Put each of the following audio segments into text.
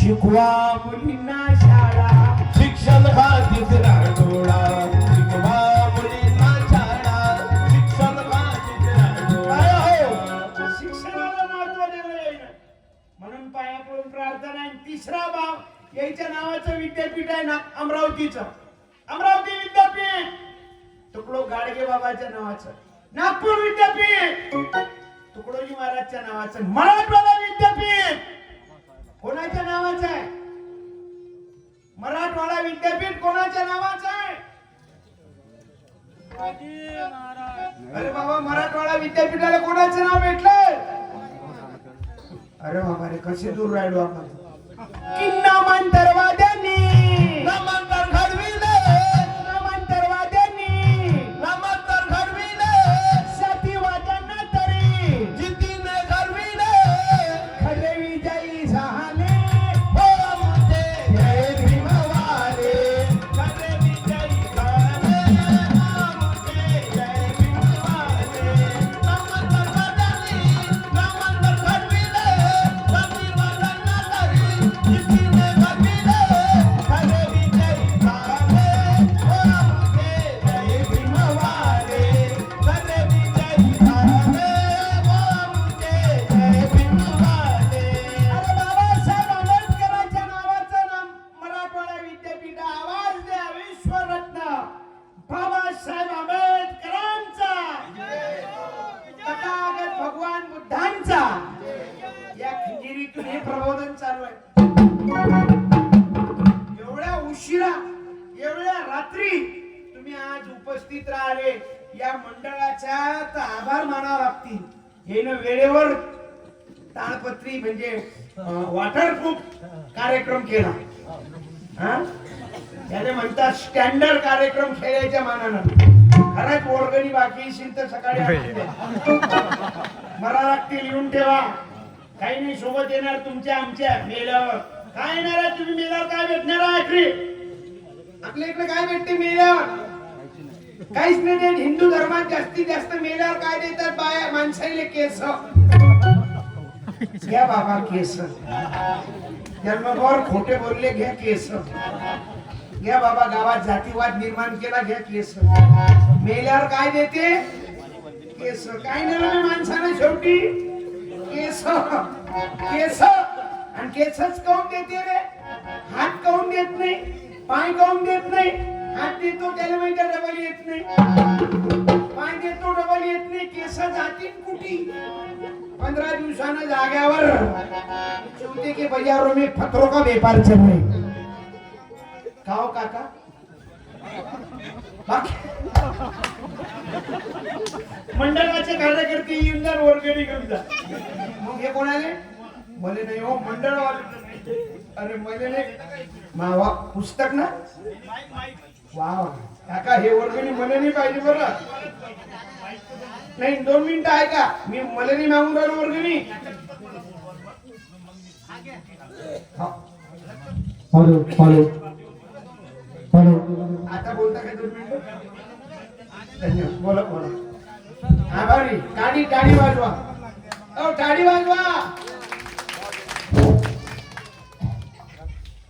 शिकवा मुलींना शाळा, शिक्षण हा तिसरा डोळा, शिकवा मुलींना शाळा, शिक्षण हा तिसरा काय डोळा. हो शिक्षणाला महत्व दिलं जाईल म्हणून पाया पडून प्रार्थना आहे. तिसरा भाग याच्या नावाचं विद्यापीठ आहे ना अमरावतीचं, अमरावती विद्यापीठ. तुकडो गाडगे बाबाच्या नावाचं. नागपूर विद्यापीठ तुकडोजी महाराजच्या नावाचं. मराठवाडा विद्यापीठ कोणाच्या नावाचं आहे? मराठवाडा विद्यापीठ कोणाच्या नावाचं आहे? अरे बाबा मराठवाडा विद्यापीठाला कोणाचं नाव भेटलंय? अरे बाबा रे कसे दूर राहिलो आपण. नामांतरवाद्यांनी नामांतर घडविले, नामांतरवाद्यांनी नामांतर घडविले, जातीवाद्यांना तरी जिद्दीने घडविले. खरे विजयी झाले. हो आमचे जय भीमवाले, खरे विजयी झाले. आमचे जय भीमवाले. नामांतर घडविले, नामांतर घडविले, जातीवाद्यांना तरी जिद्दीने घडविले. खरे विजयी झाले. हो आमचे जय भीमवाले, खरे विजयी झाले. हो आमचे जय भीमवाले. अरे बाबासाहेब आंबेडकरांच्या नावाचं नाम मराठवाडा विद्यापीठ. आवाज द्या विश्वरत्न बाबासाहेब आंबेडकरांचा, तथागत भगवान बुद्धांचा. या खिंजिरीतून हे प्रबोधन चालू आहे. एवढ्या उशिरा एवढ्या रात्री तुम्ही आज उपस्थित राहिले या मंडळाच्या तर आभार मानावे लागतील. हे न वेळेवर ताळपत्री म्हणजे वॉटरप्रूफ कार्यक्रम केला. हा त्याने म्हणतात स्टँडर्ड कार्यक्रम खेळायच्या मानानं. खरंच वर्गणी बाकी असेल तर सकाळी आणून द्या. मला लागतील लिहून ठेवा. काही नाही सोबत येणार तुमच्या आमच्या मेल्यावर. काय येणार आहे तुम्ही मेल्यावर? काय भेटणार आहे ऐकली? आपल्या इकडे काय भेटते मेल्यावर? काहीच नाही देत. हिंदू धर्मात जास्तीत जास्त मेल्यावर काय देतात? बाया माणसाईले केस. घ्या बाबा केस. जन्मभर खोटे बोलले घ्या केस. घ्या बाबा गावात जातीवाद निर्माण केला घ्या केस. मेल्यावर काय देते? केस. काय नाही माणसाने शेवटी केस. केस आणि केसच काऊन देते रे? हात काऊन देत नाही? पाय काऊन देत नाही? हात देतो त्याला माहिती डबल येत नाही, पाय देतो डबल येत नाही. केस जातील कुठी? 15 दिवसानं जाग्यावर चौथे के बाजारों में पत्रों का व्यापार चल रहा. खाओ काका मंडळाचे कार्यकर्ते येऊन जा वर्गणी घेऊन जा. मग हे कोणाले? मले नाही हो मंडळ वाले. अरे मले नाही मावा पुस्तक ना. वा काका हे वर्गणी मला नाही पाहिजे बरं. नाही 2 मिनिटं आहे का? मी मला नाही मागून राहिलो वर्गणी. Hello hello hello. आता बोलता का 2 मिनिटं? धन्यवाद. बोला बोला. आभारी. टाळी टाळी वाजवा. ओ टाळी वाजवा.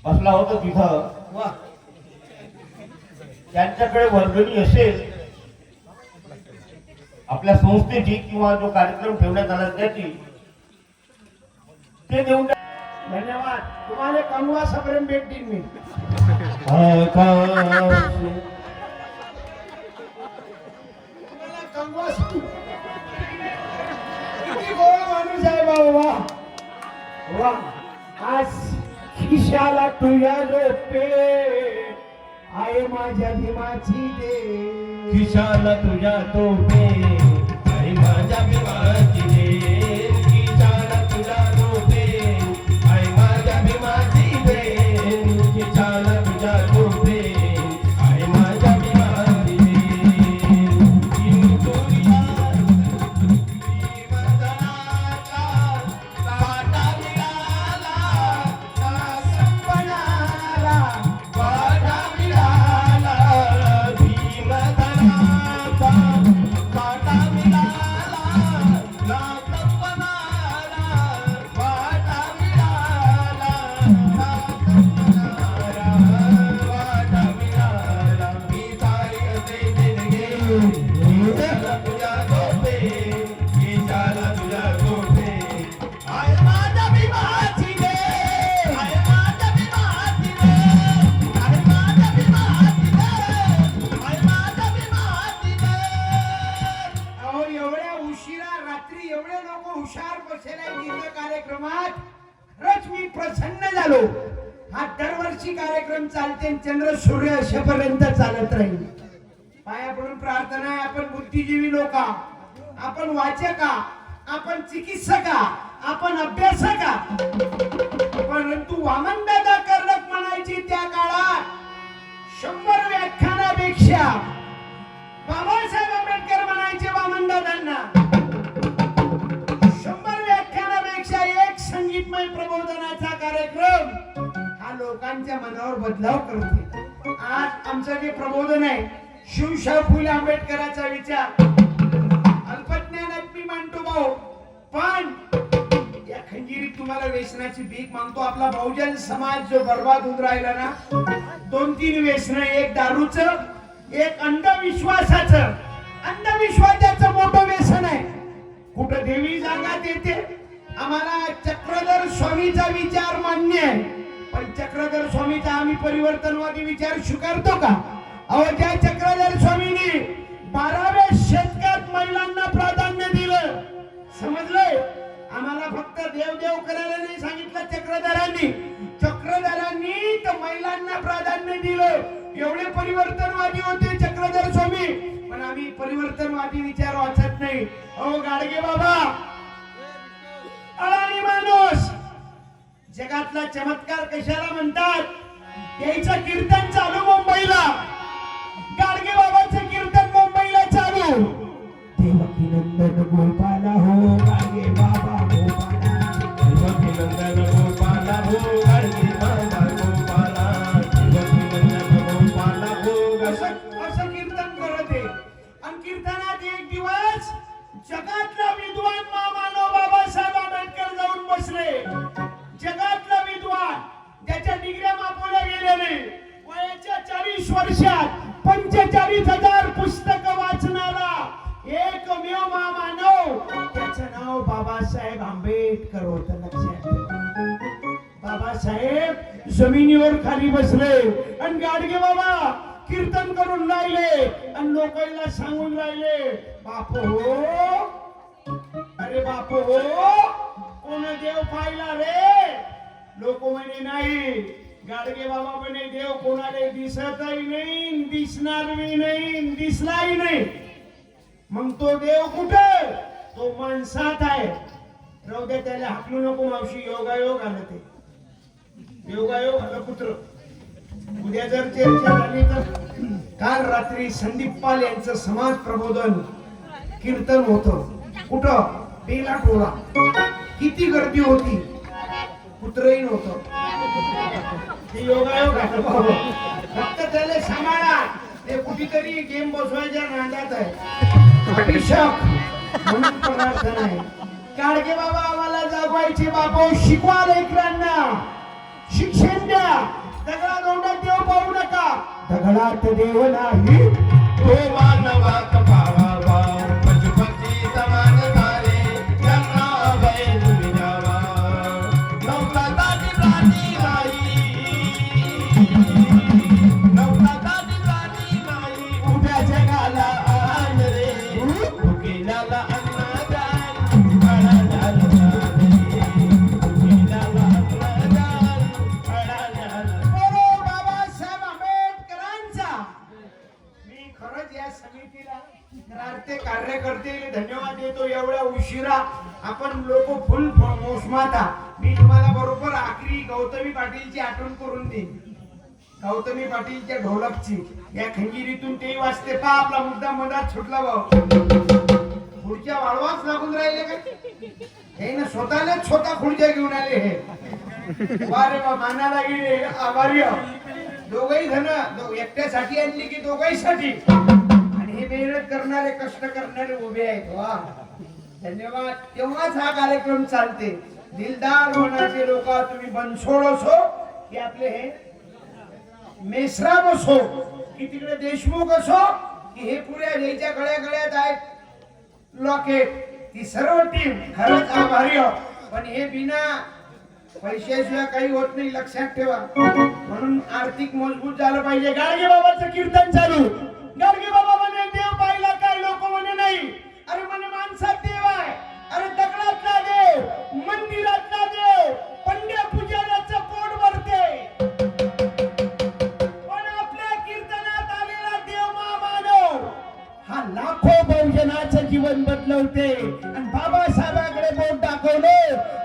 बसला होता तिथं. वा त्यांच्याकडे वर्गणी असेल आपल्या संस्थेची किंवा जो कार्यक्रम ठेवण्यात आला त्याची, ते देऊन टाक. धन्यवाद. तुम्हाला कनवासापर्यंत भेट देईन मी. आकाश तुम्हाला कनवास किती गोड माणूस आहे बाबा. वा आज खिशाला तुझ्या रोपे आहे माझ्या भीमाची दे. खिशाला तुझ्या तोफे आणि माझ्या भीमाची दे. खिशाला तुझ्या तोफे आणि माझ्या भीमाची दे. खिशाला तुझ्या तोफे आणि माझ्या भीमाची दे. हिंदुया भीमधनाचा काटा मिळाला ना संपणारा. काटा मिळाला भीमधनाचा काटा मिळाला ना तुझ्या गोठे केशाला तुझ्या गोठे आय माझ्या भीमाची रे आय माझ्या भीमाची रे आय माझ्या भीमाची रे आय माझ्या भीमाची रे. अहो एवढ्या उशिरा रात्री एवढे लोक हुशार बसले गीत कार्यक्रमात खरंच मी प्रसन्न झालो. हा दरवर्षी कार्यक्रम चालते चंद्र सूर्य असेपर्यंत चालत राहील. पाया पडून प्रार्थना आहे. आपण बुद्धिजीवी लोक, आपण वाचका, आपण चिकित्सका, आपण अभ्यासका, परंतु वामनदादा कर्णक म्हणायची त्या काळात 100 व्याख्यानापेक्षा बाबासाहेब आंबेडकर म्हणायचे वामनदादांना 100 व्याख्यानापेक्षा एक संगीतमय प्रबोधनाचा कार्यक्रम हा लोकांच्या मनावर बदलाव करते. आज आमचं जे प्रबोधन आहे शिवशाहू फुले आंबेडकरांचा विचार अल्पज्ञानात मी मांडतो भाऊ, पण या खंजिरीत तुम्हाला व्यसनाची भीक मागतो. आपला बहुजन समाज जो बर्बाद होऊन राहिला ना, 2-3 व्यसन, एक दारूचं, एक अंधविश्वासाचं. अंधविश्वासाचं मोठं व्यसन आहे. कुठं देवी जागा देते. आम्हाला चक्रधर स्वामीचा विचार मान्य आहे, पण चक्रधर स्वामीचा आम्ही परिवर्तनवादी विचार स्वीकारतो का? अहो त्या चक्रधर स्वामींनी 12व्या शतकात महिलांना प्राधान्य दिलं. समजलंय? आम्हाला फक्त देव करायला नाही सांगितलं चक्रधरांनी. चक्रधरांनी तर महिलांना प्राधान्य दिलं. एवढे परिवर्तनवादी होते चक्रधर स्वामी, पण आम्ही परिवर्तनवादी विचार वाचत नाही. अहो गाडगे बाबा अडाणी माणूस. जगातला चमत्कार कशाला म्हणतात? याचं कीर्तन चालू मुंबईला, गाडगे बाबाचं कीर्तन मुंबईला चालू. देवकी नंदन गोपाला हो गाडगे बाबा गोपाला, देवकी नंदन गोपाला हो गाडगे बाबा गोपाला, देवकी नंदन गोपाला हो असं कीर्तन करत आहे. आणि कीर्तनात एक दिवस जगातला विद्वान मानव बाबासाहेब आंबेडकर जाऊन बसले. जगातला विद्वान, त्याच्या डिग्र्या मापवल्या गेलेले, वयाच्या 40 वर्षात 45,000 पुस्तकं वाचणारा एकमेव मानव, त्याचं नाव बाबासाहेब आंबेडकर होतं. लक्षात ठेवा. बाबासाहेब जमिनीवर खाली बसले आणि गाडगे बाबा कीर्तन करून राहिले आणि लोकांना सांगून राहिले, बापू हो, अरे बापू हो, कोण देव पाहिला रे? लोक म्हणे नाही. गाडगे बाबा म्हणे देव कोणाला दिसतही नाही, दिसणार बी नाही, दिसलाही नाही. मग तो देव कुठे? तो माणसात आहे. राहू दे, त्याला हाकलू नको मावशी. योगायोग आलं ते, योगायोग आलं कुत्र. उद्या जर चर्चा झाली तर काल रात्री संदीप पाल यांचं समाज प्रबोधन कीर्तन होतं. कुठं? बेला टोळा. किती गर्दी होती, कुत्रही नव्हतं. ते योगायोग आलं बाबा. फक्त त्याला सांभाळा, ते कुठेतरी गेम बसवायच्या नादात आहे. अभिषेक म्हणून प्रार्थना आहे. गाडगे बाबा आम्हाला जागवायचे, बाबा शिकवा लेकरांना, शिक्षण द्या. दगडा दोंडात देव पाहू नका. दगडात देव नाही तो मानवात पावावा, पशुपक्षी समान सारे त्यांना अभय तुम्ही द्यावा. नवजाताची प्राणी नाही, उभ्या जगाला आण रे, भुकेल्याला अन्नदान, फळाला झाले, भुकेल्याला अन्नदान, फळाला. बाबासाहेब आंबेडकरांचा मी खरंच या समितीला कार्यकर्ते धन्यवाद देतो. एवढ्या उशिरा आपण लोक फुल मोसमाता. मी तुम्हाला बरोबर आखरी गौतमी पाटीलची आठवण करून देईन. गौतमी पाटीलच्या ढोलकची या खंजिरीतून ते वाजते. पा आपला मुद्दा मधात सुटला भाऊ. खुर्च्या वाढवाच लागून राहिले का? हे ना स्वतः खुर्च्या घेऊन आले. हे वारे वा, मानाला गेले. आभारी दोघही जण एकट्यासाठी आणली की दोघांसाठी. आणि हे मेहनत करणारे, कष्ट करणारे उभे आहेत. वा, धन्यवाद. तेव्हाच हा कार्यक्रम चालते. दिलदार मनाचे लोक, तुम्ही बनसोड असो की आपले हे मेश्राम असो की तिकडे देशमुख असो की हे पुऱ्या यायच्या गळ्यात आहेत लॉकेट, ती सर्व टीम खरंच आभारी आहोत. पण हे बिना पैशाशिवाय काही होत नाही, लक्षात ठेवा. म्हणून आर्थिक मजबूत झालं पाहिजे. गाडगे बाबाचं कीर्तन चालू. गाडगे बाबा म्हणे देव पाहिला काय, लोक म्हणे नाही. अरे म्हणे माणसात देव आहे, अरे दगडातला देव, मंदिरातला देव, पंड्या पुजाऱ्याचं पोट भरते. पण आपल्या कीर्तनात आलेला देव मानव हा लाखो बहुजनाचं जीवन बदलवते. आणि बाबासाहेबांकडे बोट दाखवले,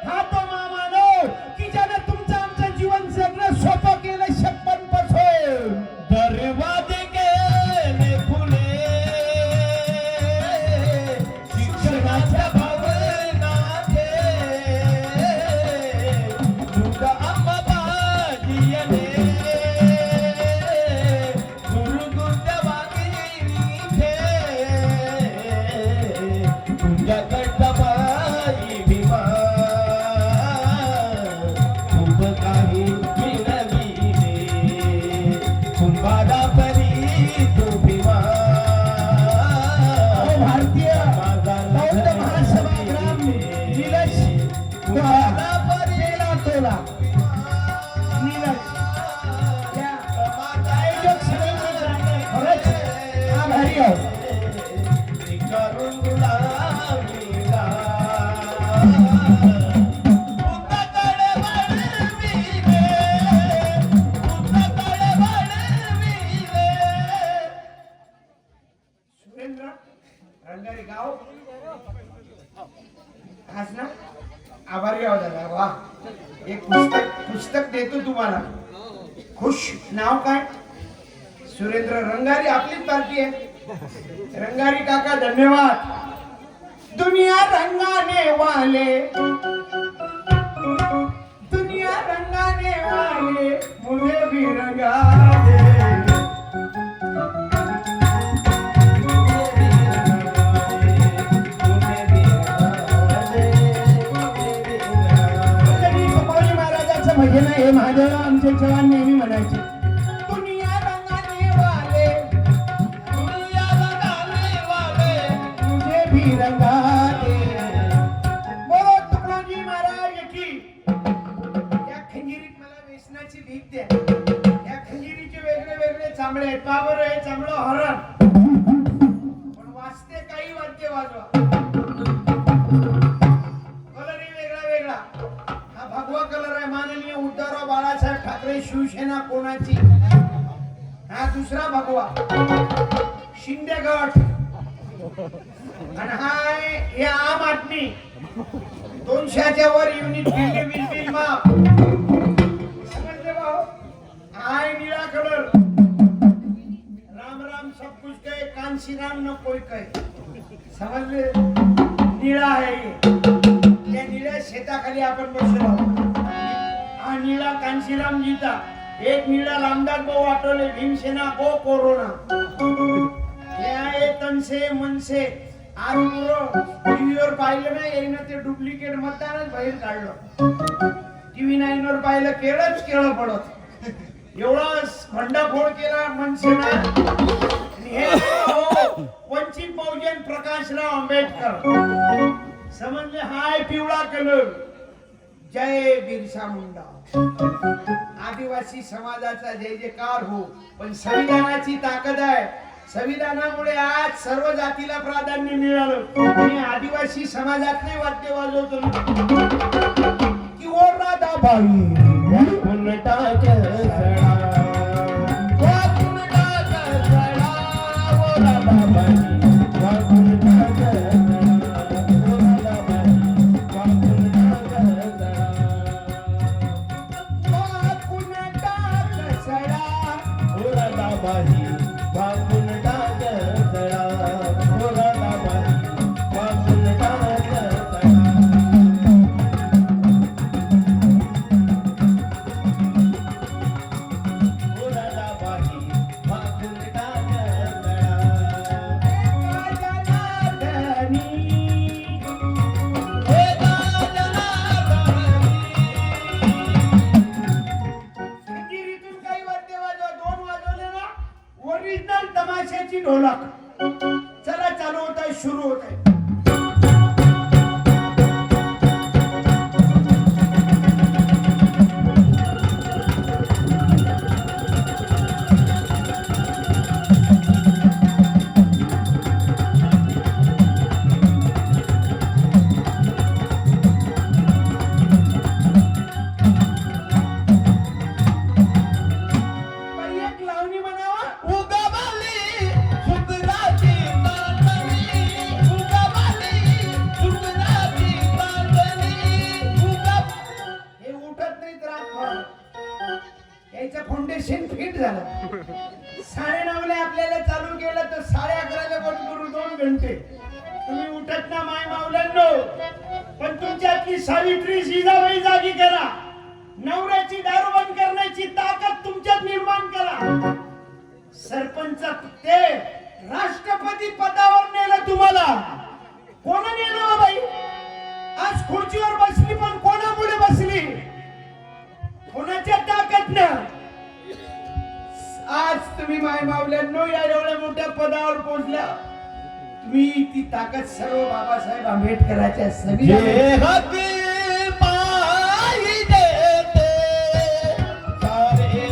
हा तो मानव की ज्यानं तुमचं आमचं जीवन जगणं सोपं केलं 56 पासून. दरवाजे गेले खुले, शिक्षणाच्या भावनाचे, तुझा अंबाबाजी येणे, गुरुगुंड वागिनीचे, तुझ्याकडचा बाई भीमा, खूप काही मिळविले, कुंभारा परी तू भीमा. भारतीय बौद्ध महासभाग्राम निलश कुंभारा परी तोला निलश या आयोजक सगळ्यांना खरंच आभारी आहोत. करून गुलामीला पुतळे वाढविले, पुतळे वाढविले. सुरेंद्र रंगारी गाव आज ना आभारी आहोत दादा. वा, एक पुस्तक देतो तुम्हाला. खुश. नाव काय? सुरेंद्र रंगारी. आपलीच पार्टी आहे. रंगारी काका धन्यवाद. दुनिया रंगाने वाले, दुनिया रंगाने वाले, मुझे भी रंगा दे. भजन हे महादेव आमचे जवान नेहमी म्हणायचे. दुनिया रंगाने वाले, दुनिया लगाने वाले, तुझे भी रंगा दे. बोलो तुकडोजी महाराज की. या खंजिरीत मला व्यसनाची भीक द्या. या खंजिरीचे वेगळे वेगळे चांबळे आहेत. का बरं? हे चांबळं हरण, पण वाजते काही वाद्य वाजवा. कलरही वेगळा वेगळा. हा भगवा कलर आहे. माननीय उद्धवराव बाळासाहेब ठाकरे शिवसेना कोणाची. हा दुसरा भगवा शिंदे गट. आणि हा आहे हे आम आदमी. 200च्या वर युनिट बिल माफ. समजले भाऊ? हा आहे निळा कलर. राम राम सब कुछ कहे, कांशी राम न कोई कहे. समजले? निळा आहे हे. त्या निळ्या शेताखाली आपण बसलो आहोत. हा निळा कांशीरामजीचा. एक निळा रामदास भाऊ आठवले, भीमसेना गो कोरोना. हे आहे तनसे मनसे. आज टीव्हीवर पाहिलं नाही येईन ते डुप्लिकेट मतदानच बाहेर काढलं. टीव्ही 9 वर पाहिलं केळंच केळं पडत. एवढा भंडाफोड केला मनसेना. हे वंचित बहुजन प्रकाशराव आंबेडकर. समजले? हाय पिवळा कलर. जय बिरसा मुंडा. आदिवासी समाजाचा जय जयकार हो. पण संविधानाची ताकद आहे. संविधानामुळे आज सर्व जातीला प्राधान्य मिळालं. आणि आदिवासी समाजातले वाद्य वाजवतो की ओरडा दाबाई उलटा चढा, उलटा चढा, ओला बाबाजी, उलटा चढा, ओला बाबाजी, उलटा चढा, ओला बाबाजी, उलटा चढा, ओला बाबाजी, उलटा चढा. वाजवायची ढोलक. चला चालू होत आहे, सुरू होत आहे. बाई, एक लावणी म्हणावा. उगवली सुंदराची चांदणी, उगवली सुंदराची चांदणी, हे उठत नाहीत रातभर. याचं फाउंडेशन फिट झालं. 9:30 आपल्याला चालू केलं तर 11:30 बंद करू 2 घंटे. तुम्ही उठत ना माय मावल्यांनो. पण तुमच्यातली सावित्री जिजाबाई जागी करा. नवऱ्याची दारू बंद करण्याची ताकद तुमच्यात निर्माण करा. सरपंच ते राष्ट्रपती पदावर नेलं तुम्हाला. कोण नेलं हो बाई? आज खुर्चीवर बसली पण कोणामुळे बसली? कोणाच्या ताकदनं? आज तुम्ही माय मावल्यांनो या एवढ्या मोठ्या पदावर पोहोचल्या. तुम्ही ती ताकद सर्व बाबासाहेब आंबेडकरांच्या संविधानात. जे हाती पायी देते सारे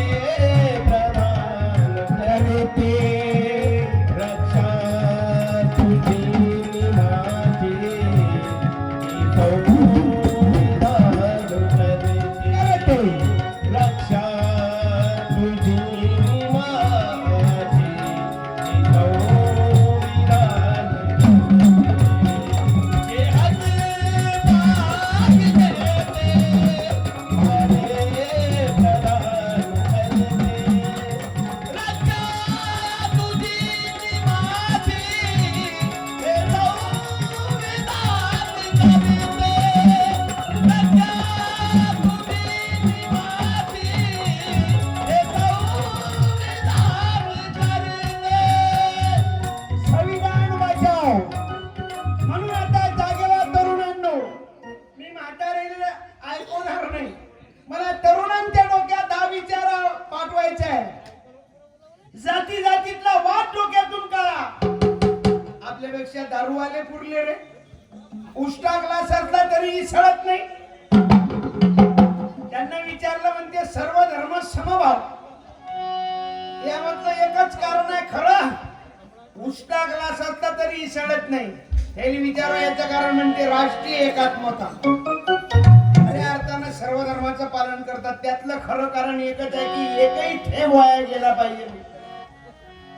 प्रधान करते, रक्षा तुझी माझी संविधान करते, रक्षा तुझी माझी संविधान जे हाती पायी देते सारे प्रधान करते, रक्षा तुझी माझी हे संविधान करते, रक्षा तुझी माझी हे संविधान करते. संविधान वाचव. म्हणून आता जागेवर तरुणांनो, मी म्हातारेला ऐकवणार नाही. मला तरुणांच्या डोक्यात हा विचार पाठवायचा आहे. जाती जातीतला वाद डोक्यातून काढा. आपल्यापेक्षा दारूवाले पुरले रे. उष्टा ग्लास असला तरी सळत नाही. त्यांना विचारलं म्हणते सर्व धर्म समभाव. यामधलं एकच कारण आहे खरं. उष्टा ग्लास असला तरी सळत नाही. त्यांनी विचारा याचं कारण म्हणते राष्ट्रीय एकात्मता. खऱ्या अर्थानं सर्व धर्माचं पालन करतात. त्यातलं खरं कारण एकच आहे की एकही थेंब वाया गेला पाहिजे.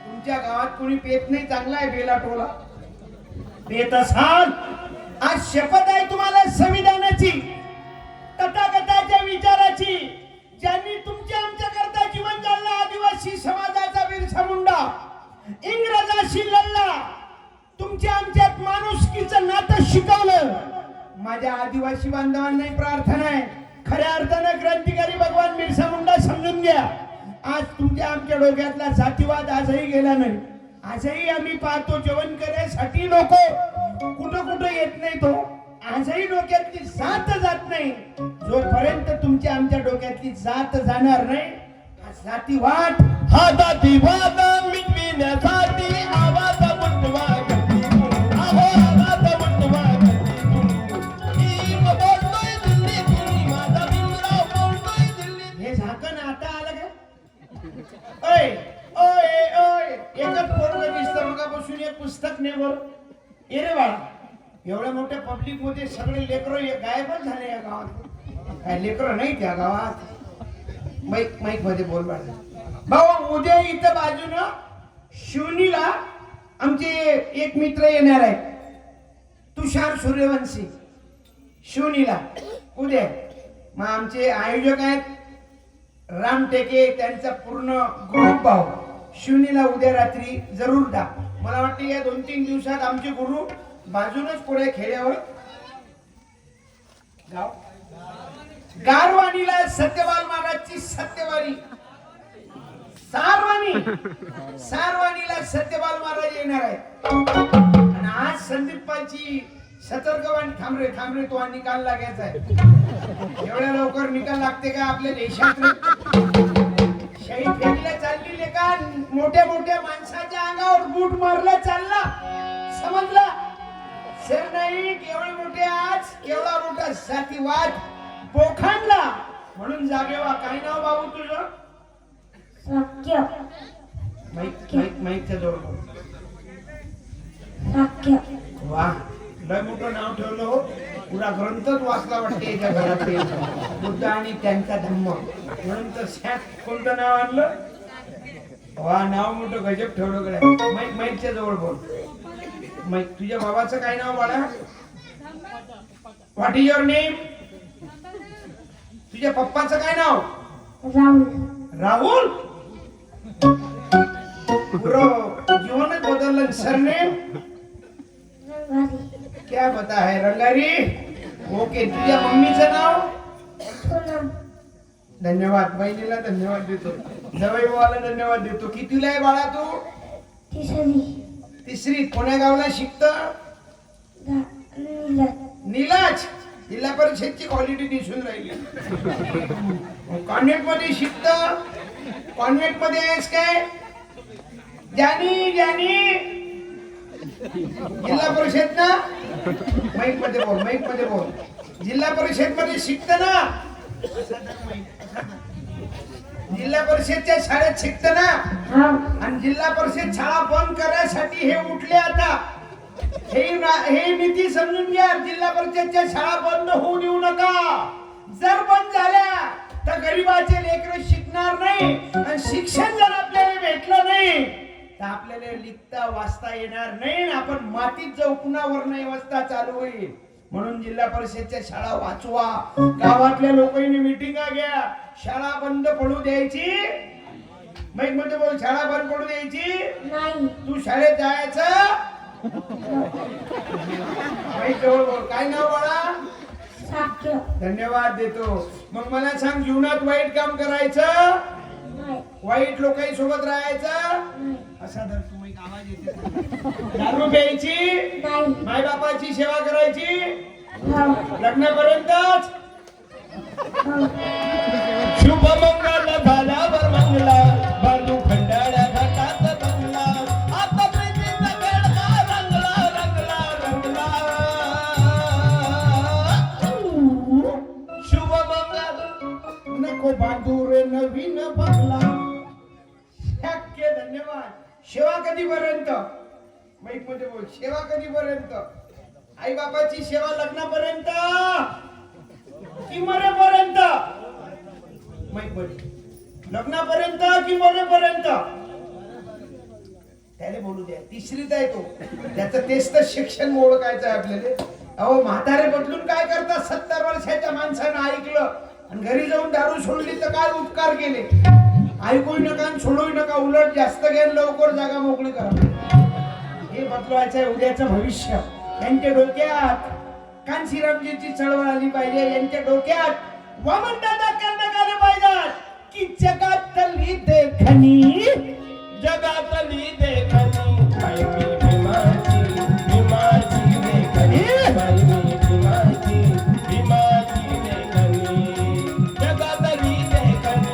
तुमच्या गावात कोणी पेत नाही, चांगला आहे बेला टोला. पेत असाल, आज शपथ आहे तुम्हाला संविधानाची, तथागताच्या विचाराची. ज्यांनी तुमच्या आमच्या करता जीवन जाळलं, आदिवासी समाजाचा बिरसा मुंडा इंग्रजाशी लढला, तुमच्या आमच्यात माणुसकीचं नातं शिकवलं. माझ्या आदिवासी बांधवांना प्रार्थना आहे, खऱ्या अर्थानं क्रांतिकारी भगवान बिरसा मुंडा समजून घ्या. आज तुमच्या आमच्या डोक्यातला जातीवाद आजही गेला नाही. आजही आम्ही पाहतो जेवण करण्यासाठी लोक कुठं कुठं येत नाही. तो आजही डोक्यातली जात जात नाही. जोपर्यंत तुमच्या आमच्या डोक्यातली जात जाणार नाही, हा जातीवाद हा जातीवाद मिटविण्यासाठी आवाज उठवा करती तू, अहो आवाज उठवा करती तू. मी बोलतोय दिल्लीतून, माझा भीमराव बोलतोय दिल्लीतून. हे झाकण आता आलं का? ओय ओय ओय, एकच पोरग दिसतं मगापासून. एक पुस्तक ने वर ये रे बाळा. एवढ्या मोठ्या पब्लिक मध्ये सगळे लेकरं गायबच झाले या गावात. काय लेकरं नाही त्या गावात? माईक माईक मध्ये बोल बाळा. भाऊ उद्या इथं बाजूनं शिवनीला आमचे एक मित्र येणार आहे, तुषार सूर्यवंशी. शिवनीला उद्या. मग आमचे आयोजक आहेत राम टेके, त्यांचा पूर्ण ग्रुप भाऊ. शिवनीला उद्या रात्री जरूर द्या. मला वाटतं या 2-3 दिवसात आमचे गुरु बाजूनच पुढे खेड्यावर गाव गारवाणीला सत्यवाल महाराजची सत्यवारी. सारवाणीला सत्यपाल महाराज येणार आहे. आणि आज संदीपपालची सतर्कवाणी. थांबरे तो निकाल लागायचा आहे. एवढ्या लवकर निकाल लागते का आपल्या देशात? शहीद फेरीला चालली का मोठ्या मोठ्या माणसाच्या अंगावर बूट मारलं चालला समजला सर नाही केवढे मोठे आज केवढा मोठा जातीवाद पोखंडला म्हणून जागेवा काय नाव बाबू तुझं साक्य माईकच्या जवळ बोल. साक्य वा लय मोठं नाव ठेवलं हो पुरा ग्रंथच वाचला वाटते याच्या घरातले बुद्ध आणि त्यांचा धम्म म्हणून तर कोणतं नाव आणलं वा नाव मोठं गजब ठेवलं कडे माईकच्या जवळ बोल. माईक तुझ्या बाबाचं काय नाव बाळा व्हॉट इज युअर नेम तुझ्या पप्पाचं काय नाव राहुल राहुल पुरं जीवनच बदललं सरनेम रंगारी क्या बता है रंगारी ओके तुझ्या मम्मीचं नाव पूनम धन्यवाद बहिणीला धन्यवाद देतो जवळ भावाला धन्यवाद देतो कितीला आहे बाळा तू तिसरी कोण्या गावला शिकत नीलाज जिल्हा परिषदची क्वालिटी दिसून राहिली कॉन्व्हेंट मध्ये शिकत कॉन्व्हेंट मध्ये आहेस काय ज्ञानी जिल्हा परिषद ना माईक मध्ये बोल जिल्हा परिषद मध्ये शिकत ना जिल्हा परिषदच्या शाळेत शिकत ना आणि जिल्हा परिषद शाळा बंद करण्यासाठी हे उठले आता हे नीती समजून घ्या जिल्हा परिषदच्या शाळा बंद होऊ देऊ नका जर बंद झाल्या तर गरीबाचे लेकरं शिकणार नाही आणि शिक्षण जर आपल्याला भेटलं नाही तर आपल्याला लिखता वाचता येणार नाही आपण मातीत जाऊ पुन्हा वर्ण व्यवस्था चालू होईल म्हणून जिल्हा परिषदच्या शाळा वाचवा गावातल्या लोकांनी मिटिंगा घ्या शाळा बंद पडू द्यायची माईक मध्ये बोल शाळा बंद पडू द्यायची नाही तू शाळेत जायचं माईक जवळ बोल काय नाव बाळा साक्य धन्यवाद देतो मग मला सांग जीवनात वाईट काम करायचं नाही वाईट लोकांनी सोबत राहायचं नाही असा जर तुम्ही एक आवाज येते दारू प्यायची नाही माय बापाची सेवा करायची हो लग्नापर्यंतच हो शुभ मंगल झाल्यावर मंगला बाजू खंडाळ्या घाटात बंगला आता प्रीतीचा बेडका रंगला रंगला रंगला शुभ मंगल नको बांधू रे नवीन बंगला शक्य धन्यवाद सेवा कधीपर्यंत माईक मध्ये बोल सेवा कधीपर्यंत आई बापाची सेवा लग्नापर्यंत की मरेपर्यंत माईक मध्ये लग्नापर्यंत की मरेपर्यंत त्याला बोलू द्या तिसरीत आहे तो त्याचं तेच तर शिक्षण ओळखायचं आहे आपल्याला अहो म्हातारे बदलून काय करतात 70 वर्षाच्या माणसानं ऐकलं आणि घरी जाऊन दारू सोडली तर काय उपकार केले ऐकूही नका आणि सोडूही नका उलट जास्त घ्या लवकर जागा मोकळी करा हे बदलवायचं आहे उद्याचं भविष्य यांच्या डोक्यात कांशीरामजीची चळवळ आली पाहिजे यांच्या डोक्यात वामन दादा करण्यात आले पाहिजेत की जगातली देखणी जगातली देखणी बाई मी भीमाची भीमाची देखणी बाई मी भीमाची भीमाची देखणी जगातली देखणी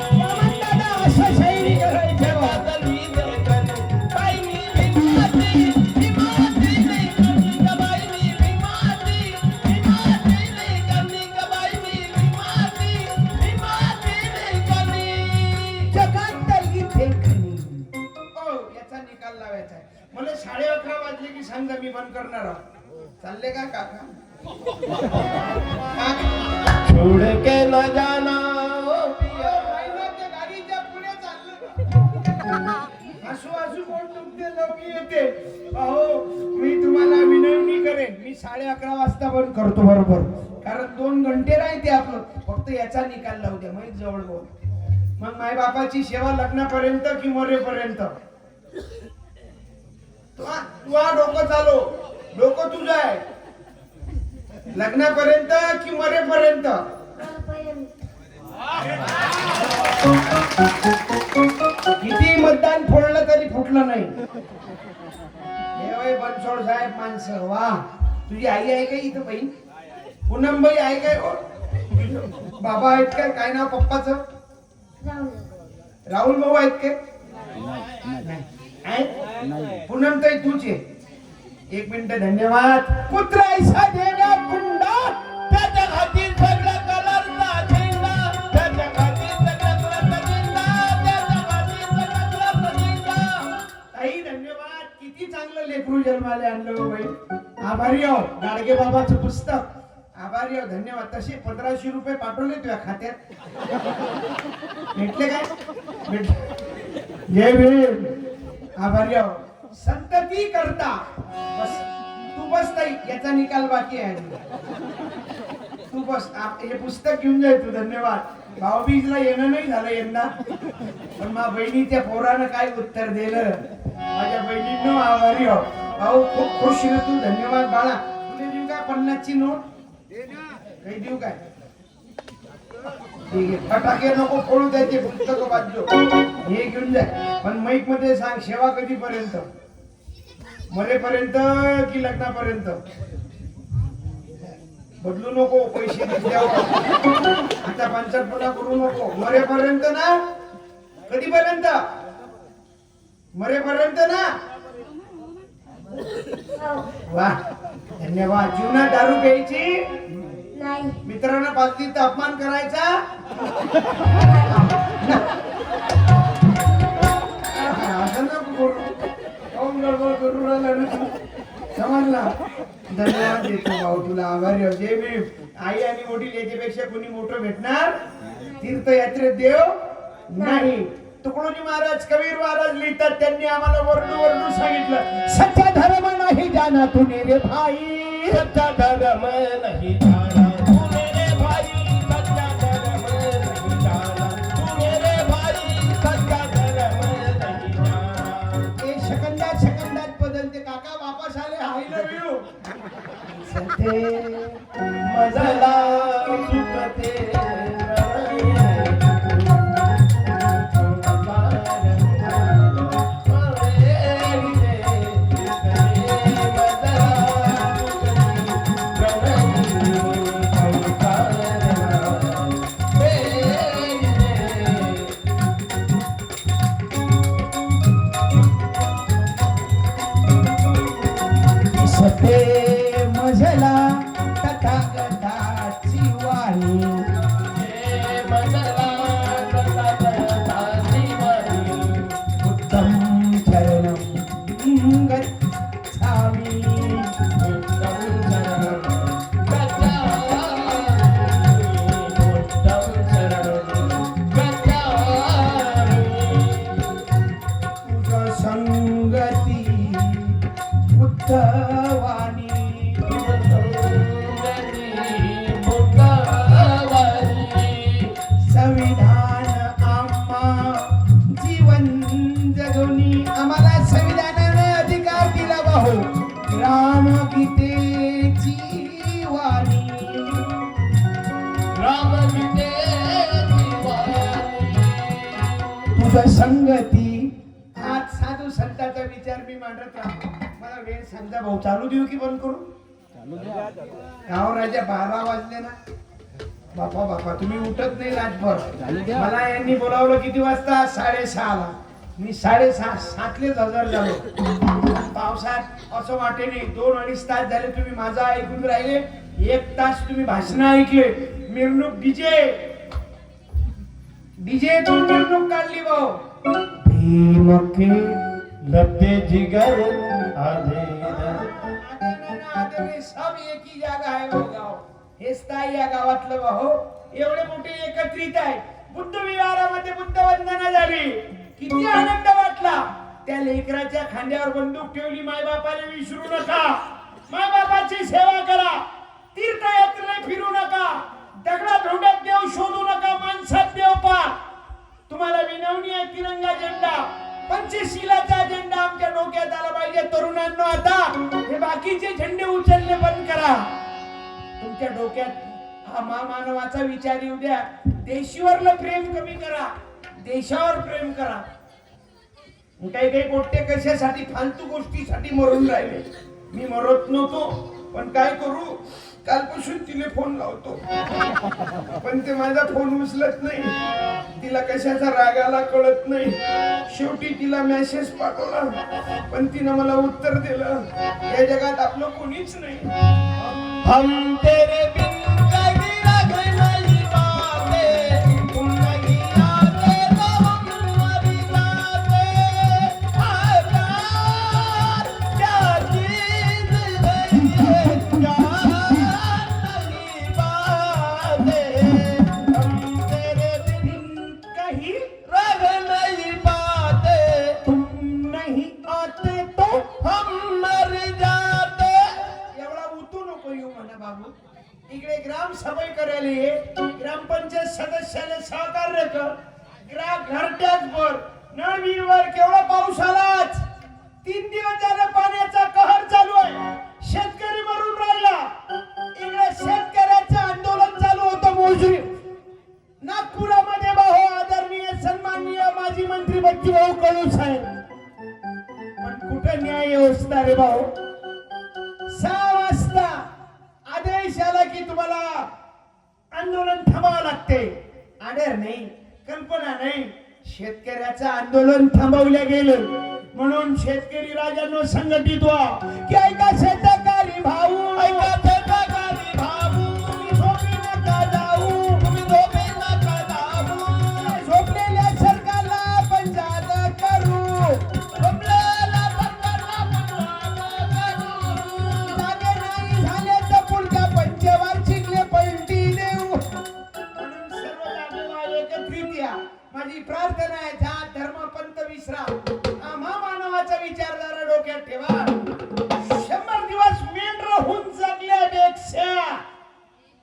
दादा असं शायरी करायचं जगातली देखणी बाई मी भीमाची भीमाची देखणी बाई मी भीमाची भीमाची देखणी बाई मी भीमाची भीमाची देखणी जगातली देखणी ओ याचा निकाल लावायचा आहे मला 11:30 वाजले की सांगा मी बंद करणार आहोत चालले का काका छोड़ के न जाना ओ पिया महिन्याच्या गाडीच्या पुढे चाललं हसू कोण तुमचे लोक येते अहो मी तुम्हाला विनंती करेन मी 11:30 वाजता बंद करतो बरोबर कारण 2 घंटे राहते आपलं फक्त याचा निकाल लावू द्या माहित जवळ बोल मग माय बापाची सेवा लग्नापर्यंत की मरेपर्यंत तुझा डोकं चालो डोकं तुझं आहे लग्नापर्यंत की मरेपर्यंत किती मतदान फोडलं तरी फुटलं नाही हे वय बनसोड साहेब माणसं वा तुझी आई आहे का इथं बहीण पूनमबाई आहे काय हो? बाबा आहेत काय काय नाव पप्पाचं राहुल राहुल भाऊ आहेत काय पूनमताई तूच आहे. एक मिनिट धन्यवाद. पुत्र ऐसा देगा कुंडा त्याच्या खातीर सगळ्या कलरचा झेंडा, त्याच्या खातीर सगळ्या कलरचा झेंडा, त्याच्या खातीर सगळ्या कलरचा झेंडा. ताई धन्यवाद. किती चांगलं लेकरू जन्माला आणलं हो बाई. आभारी आहो. गाडगे बाबाचं पुस्तक आभारी आहो. धन्यवाद. तसे 1500 रुपये पाठवले तुझ्या खात्यात. भेटले काय? भेटले. जय भीम. आभारी आहो. संतती करता बस. तू बस ताई. याचा निकाल बाकी आहे. तू बस. हे पुस्तक घेऊन जाय तू. धन्यवाद. भाऊबीजला येणं नाही झालं यंदा, पण माझ्या बहिणीच्या पोरानं काय उत्तर दिलं. माझ्या बहिणींनो आभारी आहो. भाऊ खूप खुश आहे तू. धन्यवाद बाळा. तुला देऊ का 50ची नोट? काही देऊ काय? ठीक आहे. फटाके नको फोडू द्यायचे. पुस्तक वाचतो. हे घेऊन जाय. पण माईक मध्ये सांग सेवा कधीपर्यंत? मरेपर्यंत की लग्नापर्यंत? बदलू नको. पैसे द्यावं. आता पंचायतपणा करू नको. मरेपर्यंत ना? कधीपर्यंत? मरेपर्यंत ना? हो. वा धन्यवाद. जीवनात दारू प्यायची, नाही. मित्रांना पालखीत अपमान करायचा. असं नको करू. काहून गडबड करू राहिला ना तू? समजला? धन्यवाद देतो भाऊ तुला. आभारी आहो. जे मी आई आणि वडील याच्यापेक्षा कोणी मोठं भेटणार तीर्थयात्रेत देव नाही. तुकडोजी महाराज कबीर महाराज लिहितात. त्यांनी आम्हाला वरडू सांगितलं, सच्चा धर्म नाही जाना तू रे भाई. सच्चा धर्म नहीं जाना तू मेरे भाई, सच्चा धर्म नहीं जाना तू मेरे भाई, सच्चा धर्म नहीं जाना. ते सेकंदात बदलते. काका वापस आले. I love you. सते मजला सुखते सते मजला तथागताची वाणी. उत्तम चरणं गच्छामि. तुझ संगती उत्तवाणी. संविधान आम्हा जीवन जगवणी. आम्हाला संविधानाने अधिकार दिला भाऊ. रामगीतेची वाणी. तुझ संगती. आज साधू संतांचा विचार मी मांडत राहतो. मला वेळ समजा भाऊ. चालू देऊ की बंद करू? गाव राजा 12 वाजले ना. बापा तुम्ही उठत नाही रातभर. मला यांनी बोलावलं किती वाजता? 6:30ला. मी 6:30 हजर झालो. पावसात असं वाटे नाही. 2-2.5 तास झाले तुम्ही माझा ऐकून राहिले. 1 तास तुम्ही भाषण ऐकले. मिरवणूक डीजे मिरवणूक काढली भाऊ. भीम के लपते जिगर आधे सब एक ही जागा आहे भाऊ. गाव हेच ताई या गावातलं भाऊ. एवढे मोठे एकत्रित आहे. बुद्ध विहारामध्ये बुद्ध वंदना झाली. किती आनंद वाटला. त्या लेकराच्या खांद्यावर बंदूक ठेवली. मायबापाला विसरू नका. मायबापाची सेवा करा. तीर्थयात्रेला फिरू नका. दगडा धोंड्यात देव शोधू नका. माणसात देव पा. तुम्हाला विनवणी आहे. तिरंगा झेंडा, पंचशीलाचा झेंडा आमच्या डोक्यात आला पाहिजे. तरुणांनो आता हे बाकीचे झेंडे उचलणे बंद करा. तुमच्या डोक्यात हा मानवाचा विचार येऊ द्या. देशावरलं प्रेम कमी करा. देशावर प्रेम करा. काही गोष्टी कशासाठी? फालतू गोष्टीसाठी मरून राहिले. मी मरत नव्हतो, पण काय करू? कालपासून तिला फोन लावतो पण ते माझा फोन उचलत नाही. तिला कशाचा राग आला कळत नाही. शेवटी तिला मेसेज पाठवला पण तिनं मला उत्तर दिलं, या जगात आपलं कोणीच नाही. हम तेरे बिन कभी रख नहीं पाते, तुम नहीं आते तो हम मर जाते. प्यार क्या चीज है ये, प्यार नहीं पाते. हम तेरे बिन काही रख नहीं पाते, तुम नहीं आते तो हम मर जाते. एवढा उतू नको येऊ म्हणा बाबू. इकडे ग्रामसभा करायला ये, ग्रामपंचायत सदस्याला सहकार्य कर. घरट्याच बर नळवीरवर केवढा पाऊस आलाच. 3 दिवस झाले पाण्याचा कहर चालू आहे. शेतकरी मरून राहिला. इकडे शेतकऱ्याचं आंदोलन चालू होतं मोजरी. नागपुरामध्ये भाऊ आदरणीय सन्माननीय माजी मंत्री बच्चूभाऊ कडू साहेब. पण कुठं न्याय व्यवस्था रे भाऊ. 6 वाजता आदेश आला की तुम्हाला आंदोलन थांबावं लागते. आडर नाही, कल्पना नाही. शेतकऱ्याचं आंदोलन थांबवलं गेलं म्हणून शेतकरी राजांनो संघटित व्हा की ऐका शेतकरी भाऊ, ऐका शेतकरी भाऊ, तुम्ही झोपी नका जाऊ. तुम्ही झोपी नका जाऊ. झोपलेल्या सरकारला आपण जागा करू. झोपलेल्या सरकारला आपण जागा करू. जागे नाही झाले तर पुढच्या पंचवार्षिकले पलटी देऊ. म्हणून सर्व जागेवर एकत्रित या. माझी प्रार्थना आहे, जात धर्म पंथ विसरा. आम्हा मानवाचा विचारधारा डोक्यात ठेवा. 100 दिवस मेंढर होऊन जगल्यापेक्षा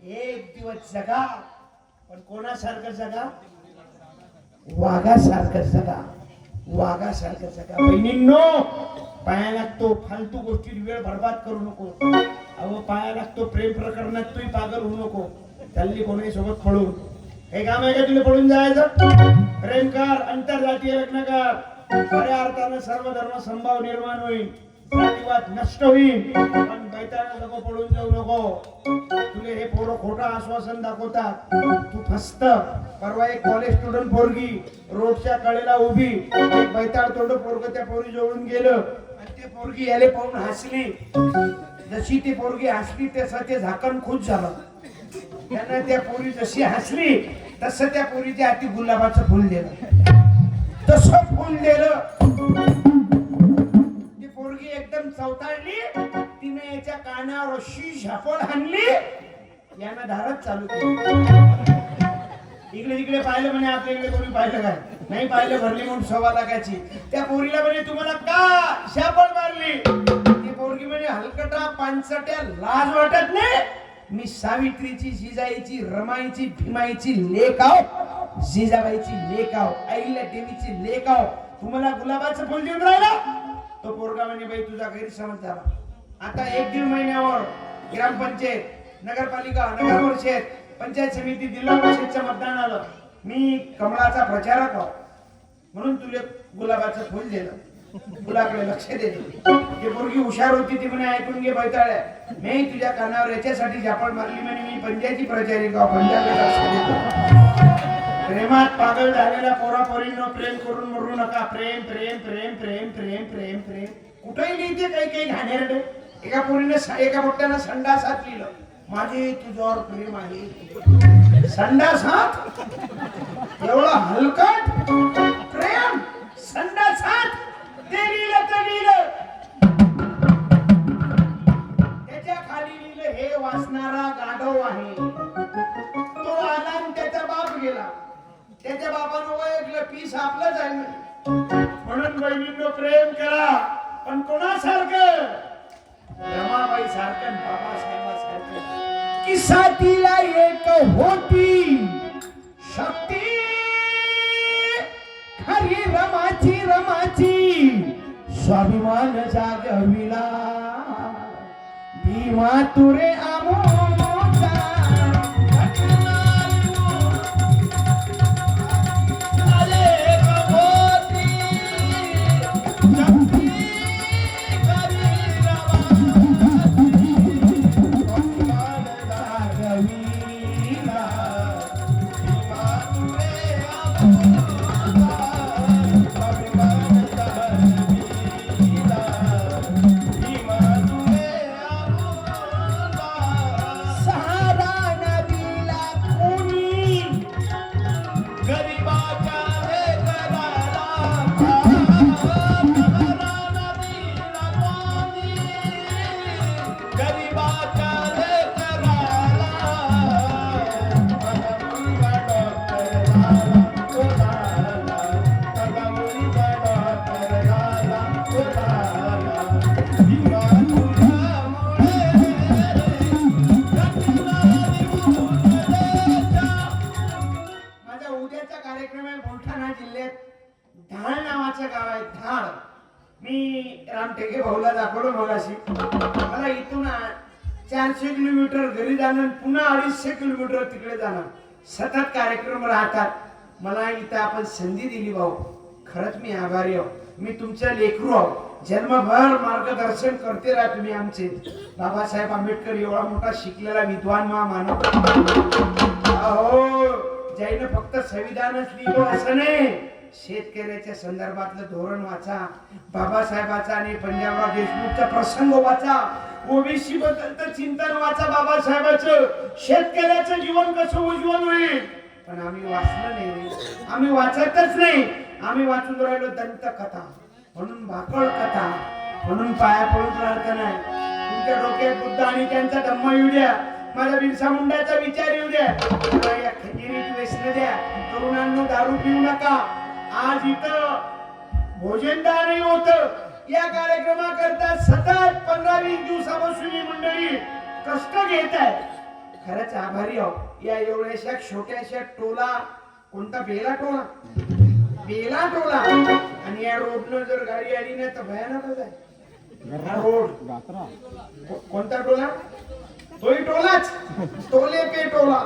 1 दिवस जगा, पण कोणासारखं जगा? वाघासारखं जगा. वाघासारखं जगा. बहिणींनो, पाया लागतो फालतू गोष्टीत वेळ बर्बाद करू नको. अहो पाया लागतो प्रेम प्रकरणात तू पागल होऊ नको. चालली कोणी सोबत पळून हे काम आहे का तुला पळून जायचं? प्रेम कर, आंतरजातीय लग्न कर. खऱ्या अर्थानं सर्व धर्म संभाव निर्माण होईल, जातीवाद नष्ट होईल. पण बैताळा नको, पळून जाऊ नको. तुले हे पोरं खोटं आश्वासन दाखवतात, तू फसत. परवा एक कॉलेज स्टुडंट पोरगी रोडच्या कडेला उभी, एक बैताळ तोंड पोरग त्या पोरी जवळून गेलं आणि ते पोरगी याले पाहून हसली. जशी ती पोरगी हसली तसं ते झाकण खुश झालं. त्यानं त्या पोरी जशी हसली तसं त्या पोरीच्या हाती गुलाबाचं फुल दिलं. तसं फुल दिलं. ती पोरगी एकदम चवताळली. तिने याच्या कानावर अशी झापड हाणली. यानं धारच चालू केली. इकडे तिकडे पाहिलं म्हणे, आपल्या इकडे कोणी पाहिलं काय? नाही पाहिलं. भरली म्हणून 1.25 लाखाची. त्या पोरीला म्हणे, तुम्हाला का शापड मारली? ती पोरगी म्हणे, हलकटा पानसट्या, लाज वाटत नाही? मी सावित्रीची, जिजाईची, रमाईची, भीमाईची लेक आहो. जिजाबाईची लेक आहो. आईला देवीची लेक आहो. तुम्हाला गुलाबाचं फुल देऊन राहिला? तो पोरगा म्हणे, बाई तुझा गैरसमज झाला. आता 1-1.5 महिन्यावर ग्रामपंचायत, नगरपालिका, नगर परिषद, पंचायत समिती, जिल्हा परिषदचं मतदान आलं. मी कमळाचा प्रचारक आहो म्हणून तुला गुलाबाचं फुल दिलं. फुलाकडे लक्ष दे. ती पोरगी हुशार होती. ती म्हणे, ऐकून घे बैताळ्या, मी तुझ्या कानावर याच्यासाठी झापड मारली म्हणे, मी पंचायती प्रचारिक आहो. पंचायत लक्ष देतो. प्रेमात पागल झालेल्या पोरापोरींनो, प्रेम करून मरू नका. प्रेम प्रेम प्रेम प्रेम प्रेम प्रेम प्रेम. कुठेही लिहिते काही काही घाणेरडे. एका पोरीने एका मोठ्यानं संडासात लिहिलं, माझे तुझ्यावर प्रेम आहे. संडासात एवढं हलकट प्रेम. संडासात ते लिहिलं तर लिहिलं. त्याच्या खाली लिहिलं, हे वाचणारा गाढव आहे. तो आला आणि त्याचा बाप गेला. त्याच्या बापानं ओळखलं, पीस आपलंच आहे म्हणून. बहिणींनो, प्रेम करा, पण कोणासारखं? रमाबाई सारखं, बाबासाहेबासारखं. की साथीला एक होती शक्ती, खरी रमाची रमाची, स्वाभिमान जागविला भीमा तुरे आमोचा. टेके भाऊला दाखवलं मगाशी. मला इथून 400 किलोमीटर घरी जाणं आणि पुन्हा 250 किलोमीटर तिकडे जाणं, सतत कार्यक्रम राहतात. मला इथं आपण संधी दिली भाऊ, खरंच मी आभारी आहो. मी तुमच्या लेकरू आहो. जन्मभर मार्गदर्शन करते राहा तुम्ही आमचे. बाबासाहेब आंबेडकर एवढा मोठा शिकलेला विद्वान मानव अहो, ज्याने फक्त संविधानच लिहिलं असं नाही, शेतकऱ्याच्या संदर्भातलं धोरण वाचा, बाबासाहेबाचा आणि पंजाबराव देशमुखचा प्रसंग वाचा, ओबीसी बद्दलचं चिंतन वाचा बाबासाहेबाचं, शेतकऱ्याचं जीवन कसं उज्ज्वल होईल. पण आम्ही वाचलं नाही, आम्ही वाचतच नाही. आम्ही वाचून राहिलो दंतकथा, म्हणून भाकळ कथा, म्हणून पाया पडून राहत नाही. तुमच्या डोक्यात बुद्ध आणि त्यांचा धम्म येऊ द्या, माझ्या बिरसा मुंडाचा विचार येऊ द्या, मला या खंजीरीत व्यसन द्या. तरुणांनो दारू पिऊ नका. आज इथं भोजनदान नाही होत. या कार्यक्रमाकरता सतत 15-20 दिवसापासून ही मंडळी कष्ट घेत आहे. खरंच आभारी आहो. या एवढ्याशा छोट्याशा टोला, कोणता बेला टोला, बेला टोला, आणि या रोडनं जर गाडी आली नाही तर भयानकच आहे. हा रोड कोणता टोला, तोही टोलाच, टोले पे टोला.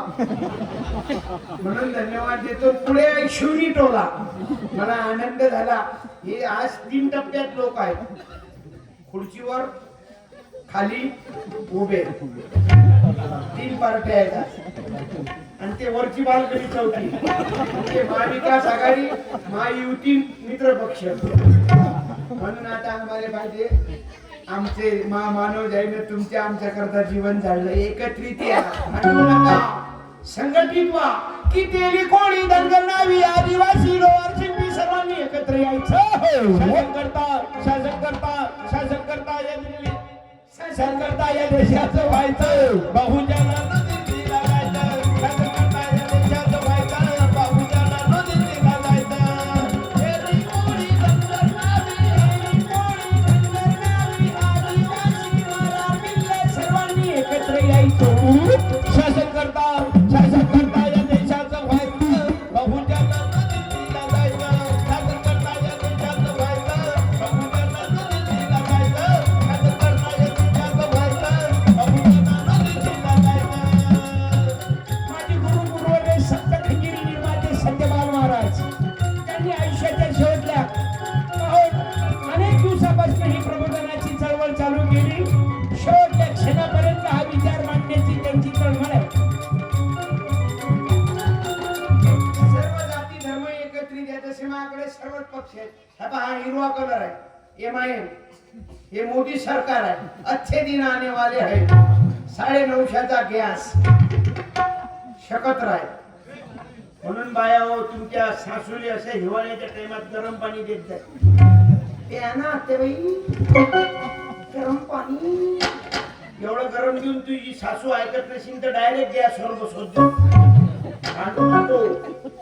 म्हणून धन्यवाद देतो. पुढे आहे शिवनी टोला. मला आनंद झाला. हे आज 3 टप्प्यात लोक आहेत, खुर्चीवर खाली उभे, 3 पार्ट्या आहेत. आणि ते वरची बालकडी चौकी, ते महाविकास आघाडी, महायुती मित्र पक्ष. म्हणून आता आम्हाला पाहिजे, आमचे मानव जाईने तुमच्या आमच्या करता जीवन झालं. एकत्रित या, भांडू नका, संघटित व्हा. की तेली कोणी धनगर नावी आदिवासी लोहार शिंपी सर्वांनी एकत्र यायचं. शासन करता या देशाचं व्हायचं. बहुजनांना दिल्ली लागायचं. शासन करता या देशाचं व्हायचं. बहुजनांना दिल्ली लागायचं. तेली कोणी धनगर नावी, आदिवासी लोहार शिंपी सर्वांनी एकत्र यायचं. शासन करता या देशाचं व्हायचं. बहुजनांना दिल्ली लागायचं. शासन करता या देशाचं व्हायचं. बहुजनांना दिल्ली लागायचं. शासन करता या देशाचं व्हायचं. बहुजनांना दिल्ली लागायचं. माझे गुरुवरे संत खंजीरी निर्माते सत्यपाल महाराज, त्यांनी आयुष्याच्या शेवटल्या अनेक दिवसापासून ही प्रबोधनाची चळवळ चालू केली. शेवटच्या क्षणापर्यंत हा विचार मांडण्याची त्यांची तळमळ आहे. सर्व जाती धर्म एकत्रित आहे. तसे माझ्याकडे सर्वच पक्ष आहेत. हा हिरवा कलर आहे, MIM. हे मोदी सरकार आहे. अच्छे दिन आने वाले है. 9:30चा गॅस शकत राय. म्हणून बाया हो, तुमच्या सासूले असे हिवाळ्याच्या टाइमात गरम पाणी देत जाय. ते आहे ना ते बाई, गरम पाणी एवढं गरम देऊन तुझी सासू ऐकत नसेल तर डायरेक्ट गॅसवर बसवतो. भांडू नको,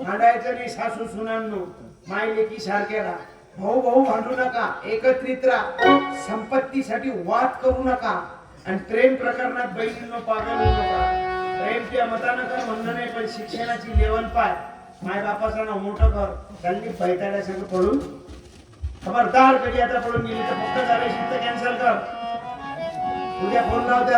भांडायचं नाही. सासू सुनांनो, माय लेकी सारख्या राहा. भाऊ भाऊ भांडू नका, एकत्रित राहा. संपत्तीसाठी वाद करू नका. आणि प्रेम प्रकरणात बहिणींनो पागल होऊ नका. प्रेमच्या मतानं कर म्हणणं नाही, पण शिक्षणाची लेवल पाय. माय बापाचं नाव मोठं कर. त्यांनी पैताड्यासंग पडून खबरदार. कधी आता पडून गेली तर फक्त झाल्याशी कॅन्सल कर. उद्या फोन लावते.